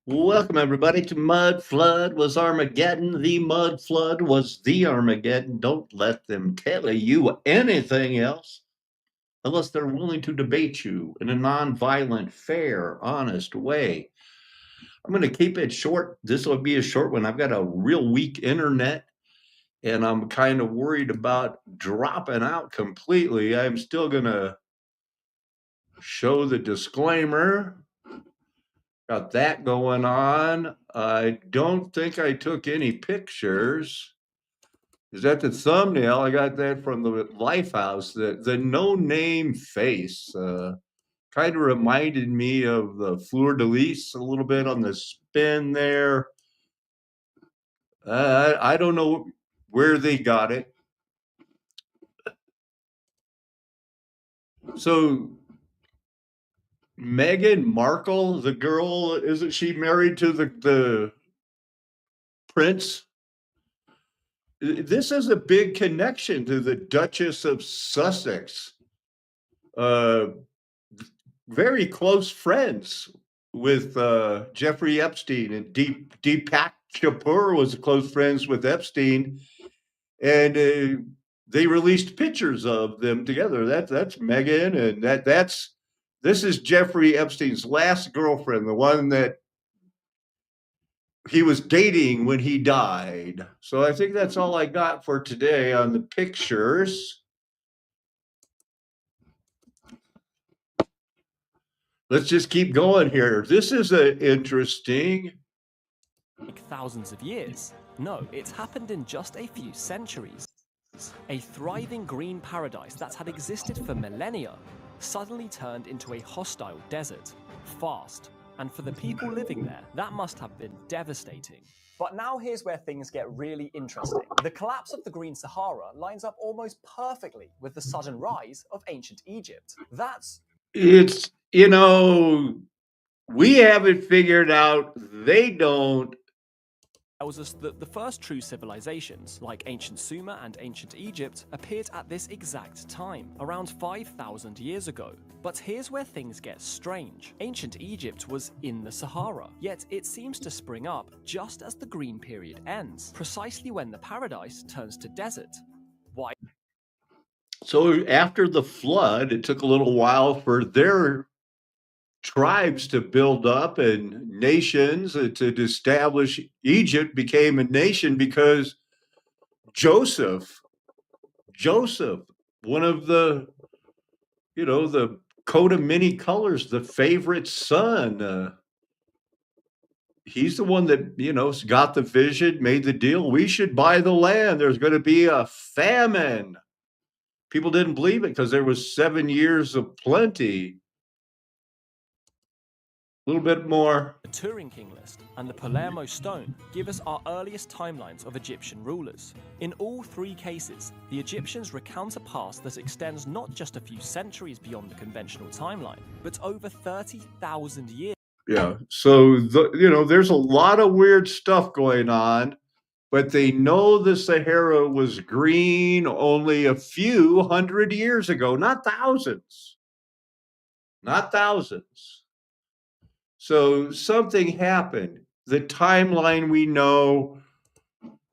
Welcome, everybody, to Mud Flood Was Armageddon. The Mud Flood was the Armageddon. Don't let them tell you anything else unless they're willing to debate you in a non-violent, fair, honest way. I'm going to keep it short. This will be a short one. I've got a real weak internet, and I'm kind of worried about dropping out completely. I'm still going to show the disclaimer. Got that going on. I don't think I took any pictures. Is that the thumbnail? I got that from the Lifehouse. The no name face kind of reminded me of the Fleur de Lis a little bit on the spin there. I don't know where they got it. So Meghan Markle, the girl, isn't she married to the prince? This is a big connection to the Duchess of Sussex. Uh, very close friends with Jeffrey Epstein, and Deepak Kapoor was close friends with Epstein, and they released pictures of them together. That's Meghan, and this is Jeffrey Epstein's last girlfriend, the one that he was dating when he died. So I think that's all I got for today on the pictures. Let's just keep going here. This is interesting. Thousands of years. No, it's happened in just a few centuries. A thriving green paradise that had existed for millennia suddenly turned into a hostile desert, fast. And for the people living there, that must have been devastating. But now here's where things get really interesting. The collapse of the Green Sahara lines up almost perfectly with the sudden rise of ancient Egypt. It's, we haven't figured out, they don't. Tells us that the first true civilizations, like ancient Sumer and ancient Egypt, appeared at this exact time, around 5,000 years ago. But here's where things get strange. Ancient Egypt was in the Sahara, yet it seems to spring up just as the green period ends, precisely when the paradise turns to desert. Why? So after the flood, it took a little while for their tribes to build up and nations to establish. Egypt became a nation because Joseph, one of the coat of many colors, the favorite son, he's the one that, got the vision, made the deal. We should buy the land. There's going to be a famine. People didn't believe it because there was 7 years of plenty. A little bit more. The Turin King list and the Palermo stone give us our earliest timelines of Egyptian rulers. In all three cases, the Egyptians recount a past that extends not just a few centuries beyond the conventional timeline, but over 30,000 years. Yeah. So, there's a lot of weird stuff going on, but they know the Sahara was green only a few hundred years ago, not thousands. Not thousands. So something happened. The timeline we know,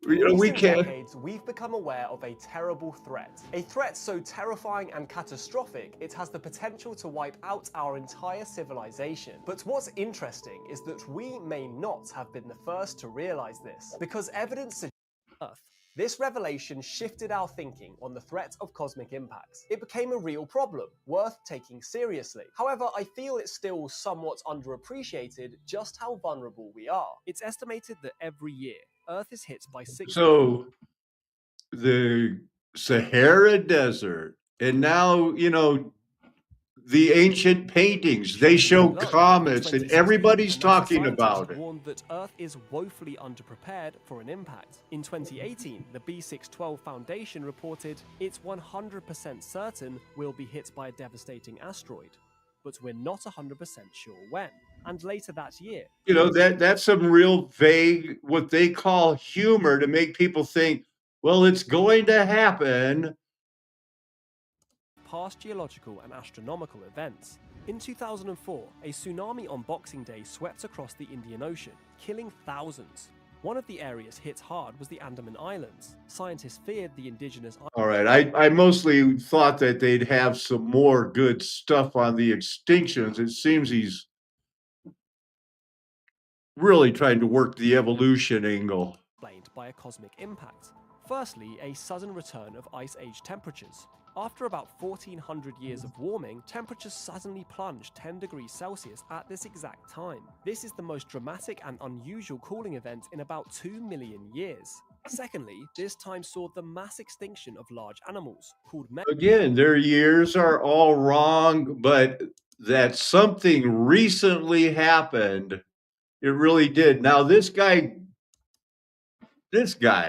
In we recent can't. decades, we've become aware of a terrible threat. A threat so terrifying and catastrophic, it has the potential to wipe out our entire civilization. But what's interesting is that we may not have been the first to realize this, because evidence suggests Earth. This revelation shifted our thinking on the threat of cosmic impacts. It became a real problem, worth taking seriously. However, I feel it's still somewhat underappreciated just how vulnerable we are. It's estimated that every year, Earth is hit by 6. So the Sahara Desert, and now, the ancient paintings, they show comets, and everybody's talking about it. Warned that Earth is woefully underprepared for an impact. In 2018, the B612 Foundation reported it's 100% certain we'll be hit by a devastating asteroid, but we're not 100% sure when. And later that year, that's some real vague, what they call humor, to make people think, well, it's going to happen. past geological and astronomical events. In 2004, a tsunami on Boxing Day swept across the Indian Ocean, killing thousands. One of the areas hit hard was the Andaman Islands. Scientists feared the indigenous All right. I mostly thought that they'd have some more good stuff on the extinctions. It seems he's really trying to work the evolution angle. explained by a cosmic impact. Firstly, a sudden return of Ice Age temperatures. After about 1400 years of warming, temperatures suddenly plunged 10 degrees Celsius at this exact time. This is the most dramatic and unusual cooling event in about 2 million years. Secondly, this time saw the mass extinction of large animals, called Again, their years are all wrong, but that something recently happened. It really did. Now, this guy,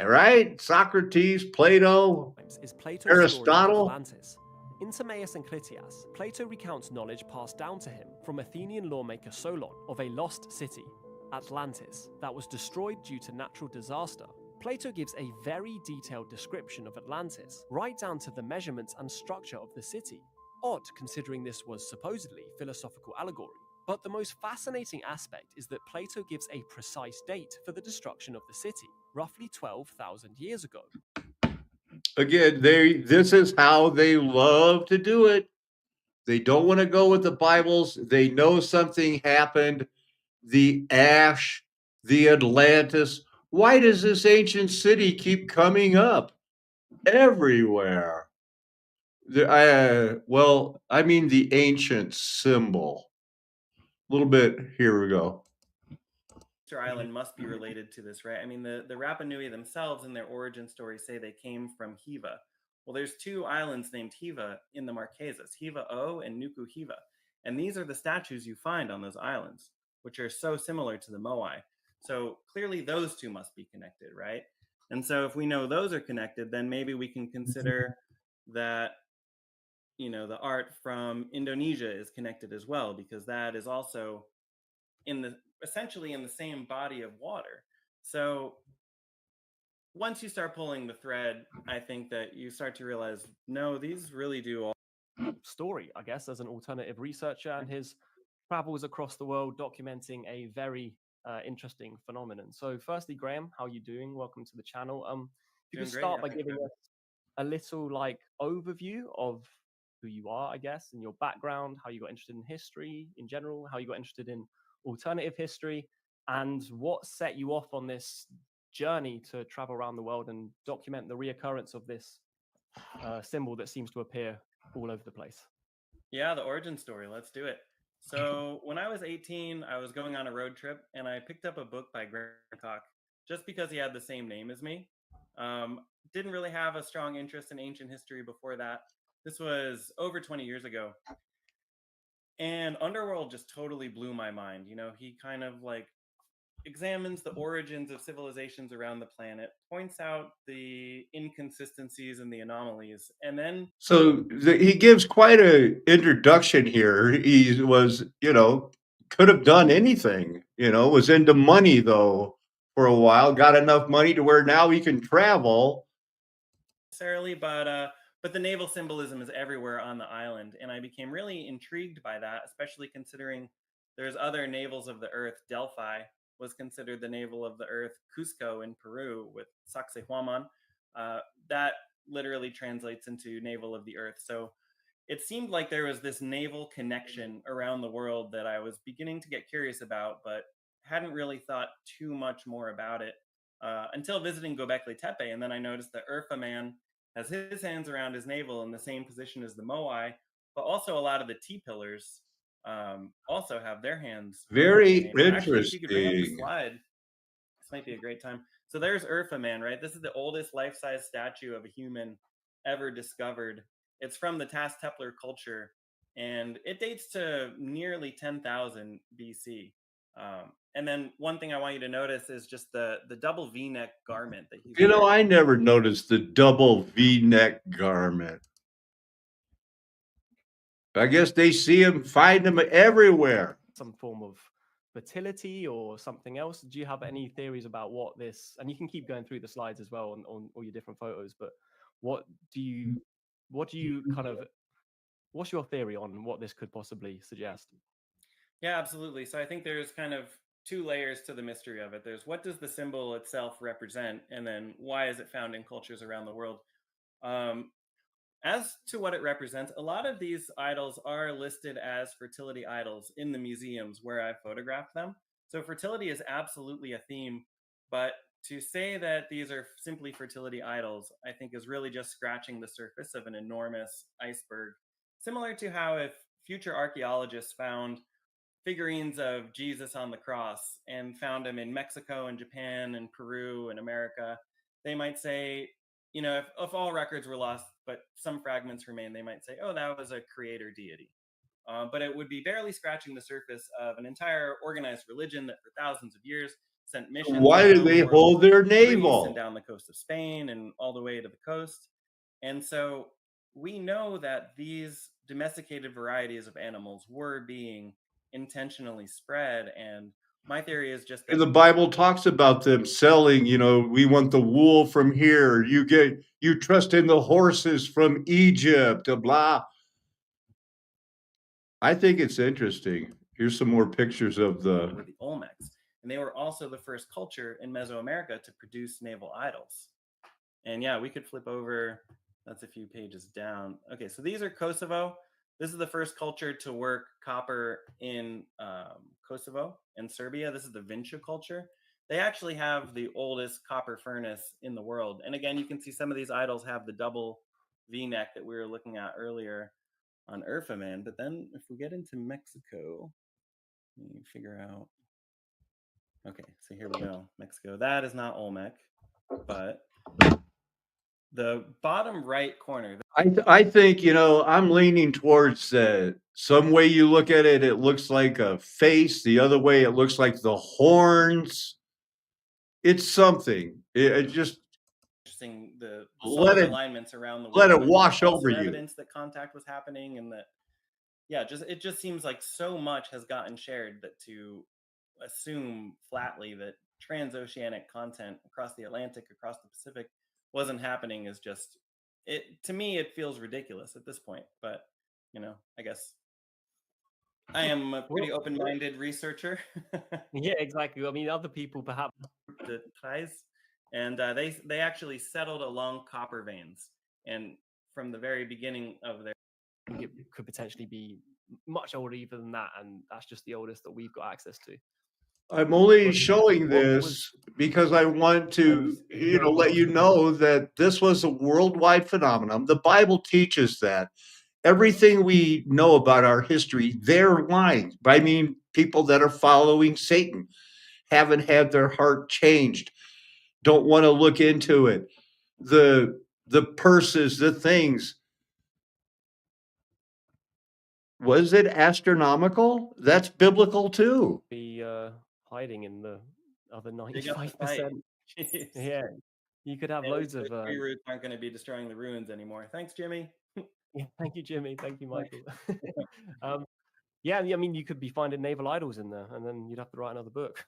right? Socrates, Plato, is Plato's story of Aristotle. Atlantis. In Timaeus and Critias, Plato recounts knowledge passed down to him from Athenian lawmaker Solon of a lost city, Atlantis, that was destroyed due to natural disaster. Plato gives a very detailed description of Atlantis, right down to the measurements and structure of the city. Odd, considering this was supposedly philosophical allegory. But the most fascinating aspect is that Plato gives a precise date for the destruction of the city, roughly 12,000 years ago. Again, this is how they love to do it. They don't want to go with the Bibles. They know something happened. The ash, the Atlantis. Why does this ancient city keep coming up everywhere? Well, I mean the ancient symbol. A little bit. Here we go. Easter Island must be related to this, right? I mean, the Rapa Nui themselves in their origin story say they came from Hiva. Well, there's two islands named Hiva in the Marquesas, Hiva O and Nuku Hiva. And these are the statues you find on those islands, which are so similar to the Moai. So clearly those two must be connected, right? And so if we know those are connected, then maybe we can consider that, the art from Indonesia is connected as well, because that is also essentially in the same body of water. So once you start pulling the thread, I think that you start to realize, no, these really do all. Story, I guess, as an alternative researcher and his travels across the world documenting a very interesting phenomenon. So, firstly, Graham, how are you doing? Welcome to the channel. If you Doing could great. start Yeah, by thanks. giving us a little overview of who you are, I guess, and your background, how you got interested in history in general, how you got interested in alternative history, and what set you off on this journey to travel around the world and document the reoccurrence of this symbol that seems to appear all over the place. Yeah, the origin story. Let's do it. So when I was 18, I was going on a road trip and I picked up a book by Graham Hancock just because he had the same name as me. Um, didn't really have a strong interest in ancient history before that. This was over 20 years ago. And Underworld just totally blew my mind. He kind of examines the origins of civilizations around the planet, points out the inconsistencies and the anomalies, and then So he gives quite a introduction here. He was, could have done anything. Was into money though for a while. Got enough money to where now he can travel. necessarily, but the naval symbolism is everywhere on the island, and I became really intrigued by that, especially considering there's other navels of the earth. Delphi was considered the navel of the earth. Cusco in Peru with Sacsayhuaman, uh, that literally translates into navel of the earth. So it seemed like there was this naval connection around the world that I was beginning to get curious about, but hadn't really thought too much more about it until visiting Göbekli Tepe. And then I noticed that Urfa Man has his hands around his navel in the same position as the Moai, but also a lot of the T pillars also have their hands around their Very navel. Actually, if you could bring up the interesting. slide, this might be a great time. So there's Urfa Man, right? This is the oldest life-size statue of a human ever discovered. It's from the Tas Tepler culture, and it dates to nearly 10,000 BC. And then one thing I want you to notice is just the double V-neck garment that he's wearing. I never noticed the double V-neck garment. I guess they see him, find him everywhere. Some form of fertility or something else? Do you have any theories about what this? And you can keep going through the slides as well on all your different photos. But what do you what do you kind of what's your theory on what this could possibly suggest? Yeah, absolutely. So I think there's kind of two layers to the mystery of it. There's what does the symbol itself represent, and then why is it found in cultures around the world? Um, as to what it represents, a lot of these idols are listed as fertility idols in the museums where I photographed them. So fertility is absolutely a theme, but to say that these are simply fertility idols, I think is really just scratching the surface of an enormous iceberg. Similar to how if future archaeologists found figurines of Jesus on the cross and found him in Mexico and Japan and Peru and America, they might say, if all records were lost, but some fragments remain, they might say, oh, that was a creator deity. But it would be barely scratching the surface of an entire organized religion that for thousands of years sent missions Why do around the they world, hold their Greece and navel? down the coast of Spain and all the way to the coast. And so we know that these domesticated varieties of animals were being intentionally spread. And my theory is just that And the Bible talks about them selling, we want the wool from here. You trust in the horses from Egypt, blah. I think it's interesting. Here's some more pictures of were the Olmecs. And they were also the first culture in Mesoamerica to produce naval idols. And yeah, we could flip over. That's a few pages down. Okay, so these are Kosovo. This is the first culture to work copper in Kosovo and Serbia. This is the Vinča culture. They actually have the oldest copper furnace in the world. And again, you can see some of these idols have the double V-neck that we were looking at earlier on Urfaman. But then if we get into Mexico, let me figure out. Okay, so here we go. Mexico. That is not Olmec, but the bottom right corner. I think, I'm leaning towards some way you look at it, it looks like a face. The other way, it looks like the horns. It's something. It just Interesting, the let solar it alignments around the let world. it I mean, there's wash over also you. evidence that contact was happening, and that it just seems like so much has gotten shared that to assume flatly that transoceanic content across the Atlantic, across the Pacific, wasn't happening is just it. To me, it feels ridiculous at this point. But I guess I am a pretty open-minded researcher. Yeah, exactly. I mean, other people perhaps The ties, and they actually settled along copper veins, and from the very beginning of their think it could potentially be much older even than that, and that's just the oldest that we've got access to. I'm only But showing what this was because I want to, very let you know that this was a worldwide phenomenon. The Bible teaches that. Everything we know about our history, they're lying. I mean, people that are following Satan haven't had their heart changed, don't want to look into it. The purses, the things. Was it astronomical? That's biblical too. be hiding in the other Dig up the fight. 95%? Jeez. Yeah, you could have Yeah, loads those of tree roots aren't going to be destroying the ruins anymore. Thanks, Jimmy. yeah, thank you, Jimmy. Thank you, Michael. Yeah, I mean, you could be finding naval idols in there, and then you'd have to write another book.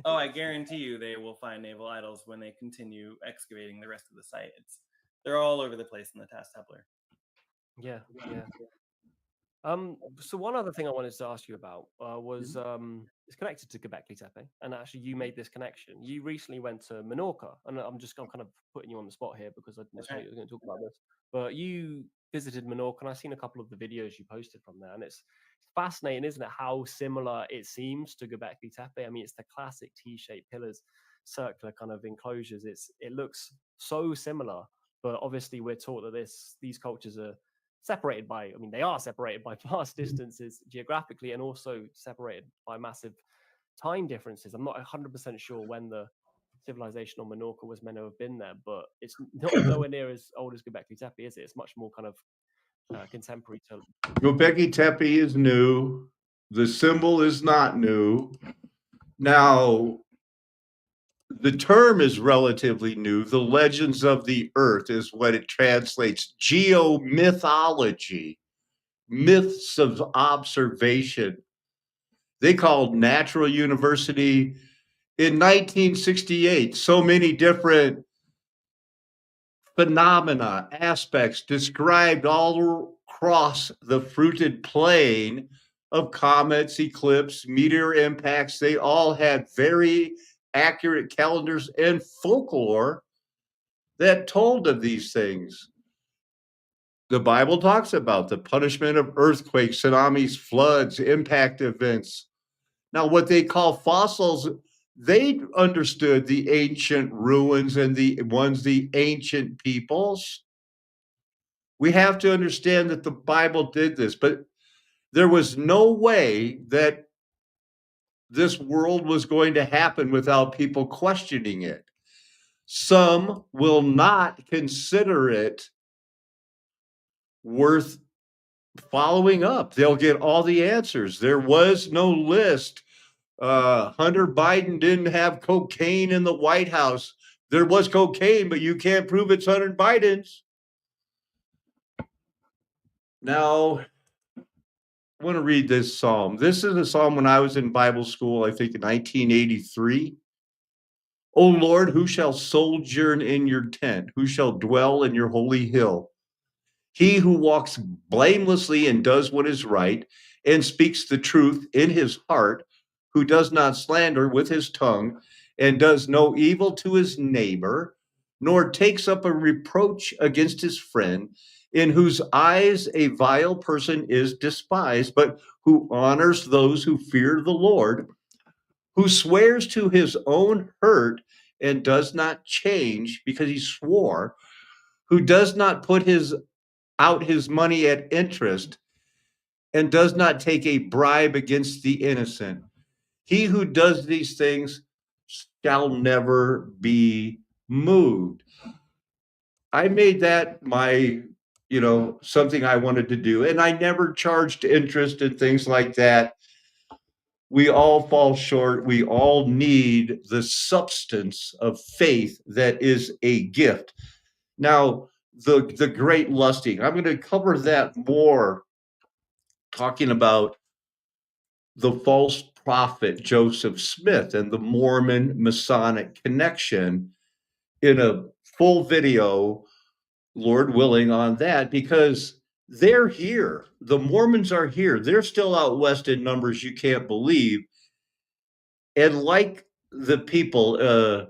Oh, I guarantee you they will find naval idols when they continue excavating the rest of the site. They're all over the place in the Tas Templar. Yeah, yeah. So one other thing I wanted to ask you about was it's connected to Göbekli Tepe, and actually you made this connection. You recently went to Menorca, and I'm kind of putting you on the spot here because I didn't know you were going to talk about this. But you visited Menorca, and I've seen a couple of the videos you posted from there, and it's fascinating, isn't it? How similar it seems to Göbekli Tepe. I mean, it's the classic T-shaped pillars, circular kind of enclosures. It looks so similar, but obviously we're taught that these cultures are separated by, I mean, they are separated by vast distances geographically and also separated by massive time differences. I'm not 100% sure when the civilization on Menorca was meant to have been there, but it's not nowhere near as old as Göbekli Tepe, is it? It's much more kind of contemporary to. Göbekli Tepe is new. The symbol is not new. Now, the term is relatively new. The legends of the earth is what it translates. Geomythology, myths of observation. They called Natural University in 1968 so many different phenomena, aspects described all cross the fruited plain of comets, eclipses, meteor impacts. They all had very accurate calendars and folklore that told of these things. The Bible talks about the punishment of earthquakes, tsunamis, floods, impact events. Now, what they call fossils, they understood the ancient ruins and the ancient peoples. We have to understand that the Bible did this, but there was no way that this world was going to happen without people questioning it. Some will not consider it worth following up. They'll get all the answers. There was no list. Hunter Biden didn't have cocaine in the White House. There was cocaine, but you can't prove it's Hunter Biden's. Now, I want to read this psalm. This is a psalm when I was in Bible school, I think in 1983. O Lord, who shall sojourn in your tent? Who shall dwell in your holy hill? He who walks blamelessly and does what is right and speaks the truth in his heart, who does not slander with his tongue and does no evil to his neighbor, nor takes up a reproach against his friend, in whose eyes a vile person is despised, but who honors those who fear the Lord, who swears to his own hurt and does not change because he swore, who does not put out his money at interest and does not take a bribe against the innocent. He who does these things shall never be moved. I made that my, something I wanted to do. And I never charged interest and things like that. We all fall short. We all need the substance of faith that is a gift. Now, the great lusting, I'm going to cover that more, talking about the false prophet Joseph Smith and the Mormon Masonic connection in a full video, Lord willing, on that, because they're here. The Mormons are here. They're still out west in numbers you can't believe. And like the people,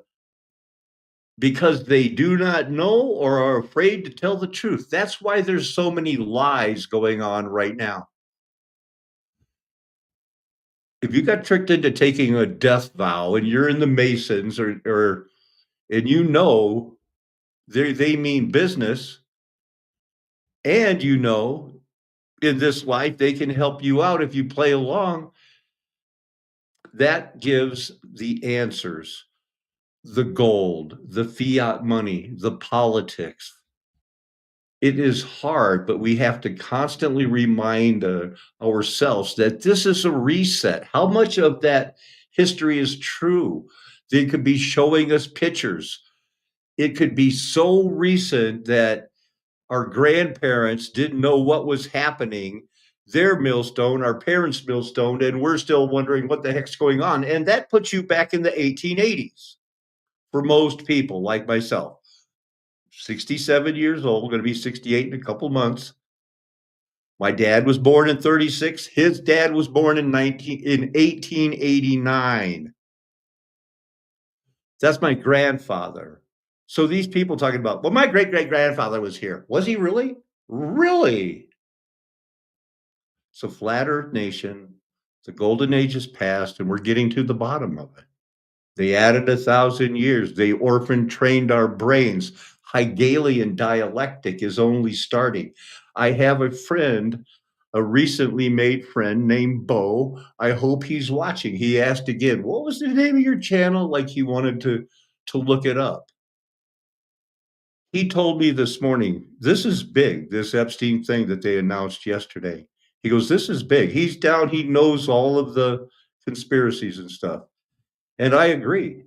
because they do not know or are afraid to tell the truth. That's why there's so many lies going on right now. If you got tricked into taking a death vow and you're in the Masons or and they mean business, and in this life they can help you out if you play along, that gives the answers, the gold, the fiat money, the politics. It is hard, but we have to constantly remind ourselves that this is a reset. How much of that history is true? They could be showing us pictures. It could be so recent that our grandparents didn't know what was happening, their millstone, our parents' millstone, and we're still wondering what the heck's going on. And that puts you back in the 1880s for most people like myself. 67 years old, going to be 68 in a couple months. My dad was born in 36. His dad was born in 1889. That's my grandfather. So these people talking about, well, my great-great-grandfather was here. Was he really? Really? It's a flat earth nation. The golden age is past, and we're getting to the bottom of it. They added 1,000 years. They orphan trained our brains. Hegelian dialectic is only starting. I have a friend, a recently made friend named Bo. I hope he's watching. He asked again, what was the name of your channel? Like he wanted to look it up. He told me this morning, this is big, this Epstein thing that they announced yesterday. He goes, this is big. He's down, he knows all of the conspiracies and stuff. And I agree.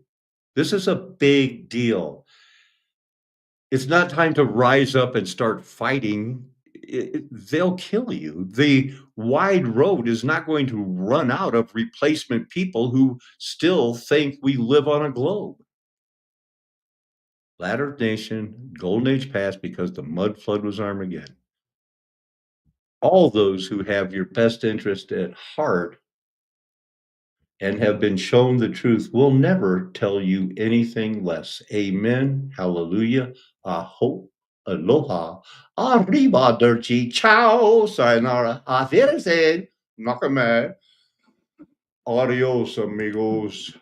This is a big deal. It's not time to rise up and start fighting. They'll kill you. The wide road is not going to run out of replacement people who still think we live on a globe. Flat Earth Nation, Golden Age passed because the mud flood was Armageddon. All those who have your best interest at heart and have been shown the truth will never tell you anything less. Amen. Hallelujah. Aho. Aloha. Arrivederci. Ciao. Sayonara. Auf Wiedersehen. Nakame. Adios, amigos.